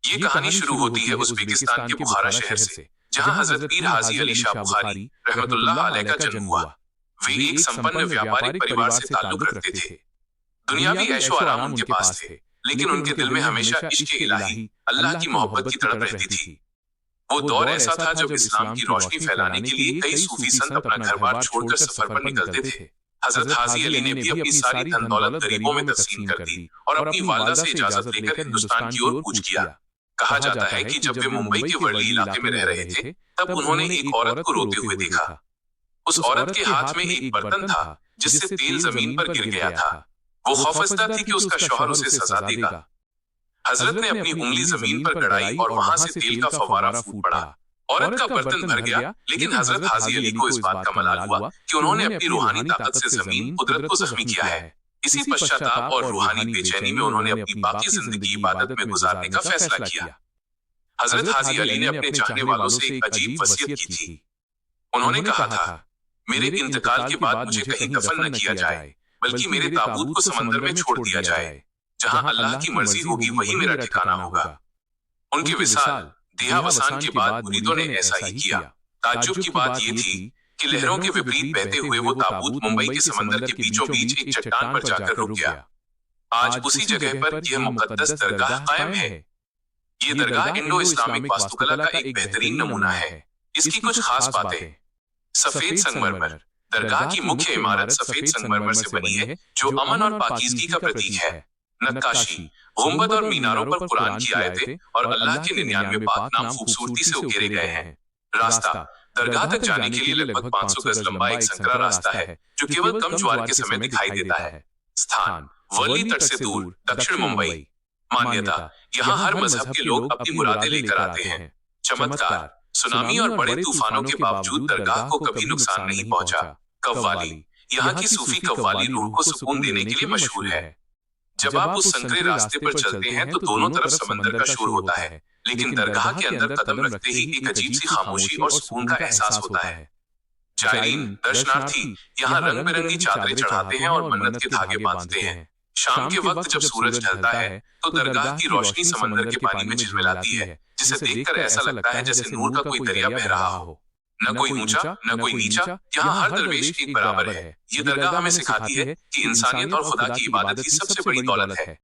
ये कहानी शुरू होती है उज़्बेकिस्तान के बुखारा शहर से, जहां हजरत पीर हाजी अली शाह बुखारी रहमतुल्लाह अलैह का जन्म हुआ। वे एक संपन्न व्यापारिक परिवार से ताल्लुक रखते थे। दुनियावी ऐशो आराम उनके पास थे, लेकिन उनके दिल में हमेशा इश्क इलाही, अल्लाह की मोहब्बत की तड़प रहती थी। वो दौर ऐसा था जब इस्लाम की रोशनी फैलाने के लिए कई सूफी संत अपना घर-बार छोड़कर सफर पर निकलते थे। हजरत हाजी अली ने भी अपनी सारी धन दौलत गरीबों में तकसीम कर दी और अपनी वालिदा से इजाजत लेकर हिंदुस्तान की ओर कूच किया। कहा जाता है कि जब वे मुंबई के वर्ली इलाके में रह रहे थे, तब उन्होंने एक औरत को रोते हुए देखा। उस औरत के हाथ में एक बर्तन था जिससे तेल जमीन पर गिर गया था। वो खौफजदा थी कि उसका शौहर उसे सजा देगा। हजरत ने अपनी उंगली जमीन पर गड़ाई और वहां से तेल का फव्वारा फूट पड़ा। औरत का बर्तन भर गया, लेकिन हजरत हाजी अली को इस बात का मलाल हुआ कि उन्होंने अपनी रूहानी ताकत से जमीन कुदरत को जख्मी किया है। इसी पश्चाताप और रूहानी बेचैनी में उन्होंने अपनी बाकी जिंदगी इबादत में गुजारने का फैसला किया। हजरत हाजी अली ने अपने चाहने वालों से एक अजीब वसीयत की थी। उन्होंने कहा था, मेरे इंतकाल के बाद मुझे कहीं दफन न किया जाए, बल्कि मेरे ताबूत को समंदर में छोड़ दिया जाए। जहां अल्लाह की मर्जी होगी वही मेरा ठिकाना होगा। उनके विसाल देहावसान के बाद मुरीदों ने ऐसा ही किया। ताज्जुब की बात यह थी कि लहरों के विपरीत बहते हुए वो ताबूत मुंबई के समंदर के बीचों बीच एक चट्टान पर जाकर रुक गया। आज उसी जगह पर यह मुकद्दस दरगाह कायम है। ये दरगाह इंडो इस्लामिक वास्तुकला का एक बेहतरीन नमूना है। इसकी कुछ खास बातें। सफेद संगमरमर। दरगाह की मुख्य इमारत सफेद संगमरमर से बनी है, जो अमन और पाकीज़गी का प्रतीक है। नक्काशी, गुंबद और मीनारों पर कुरान की आयतें और अल्लाह के 99 पाक नाम खूबसूरती से उकेरे गए हैं। रास्ता, दरगाह तक जाने के लिए लगभग 500 गज लंबा एक संकरा रास्ता है, जो केवल कम ज्वार के समय दिखाई देता है। स्थान, वर्ली तट से दूर, दक्षिण मुंबई। मान्यता, यहाँ हर मजहब के लोग अपनी मुरादें लेकर आते हैं। चमत्कार, सुनामी और बड़े तूफानों के बावजूद दरगाह को कभी नुकसान नहीं पहुंचा। कव्वाली, यहाँ की सूफी कव्वाली रूह को सुकून देने के लिए मशहूर है। जब आप उस संकरे रास्ते पर चलते हैं तो दोनों तरफ समंदर का शोर होता है, लेकिन दरगाह के अंदर कदम रखते ही एक अजीब सी खामोशी और सुकून का एहसास होता है। जायरीन, दर्शनार्थी यहाँ रंग बिरंगी चादरें चढ़ाते हैं और मन्नत के धागे बांधते हैं। शाम के वक्त जब सूरज ढलता है तो दरगाह की रोशनी समंदर के पानी में झिलमिलाती है, जिसे देखकर ऐसा लगता है जैसे नूर का कोई दरिया बह रहा हो। न कोई ऊंचा न कोई नीचा, यहाँ हर दरवेश एक बराबर है। ये दरगाह हमें सिखाती है कि इंसानियत और खुदा की इबादत ही सबसे बड़ी दौलत है।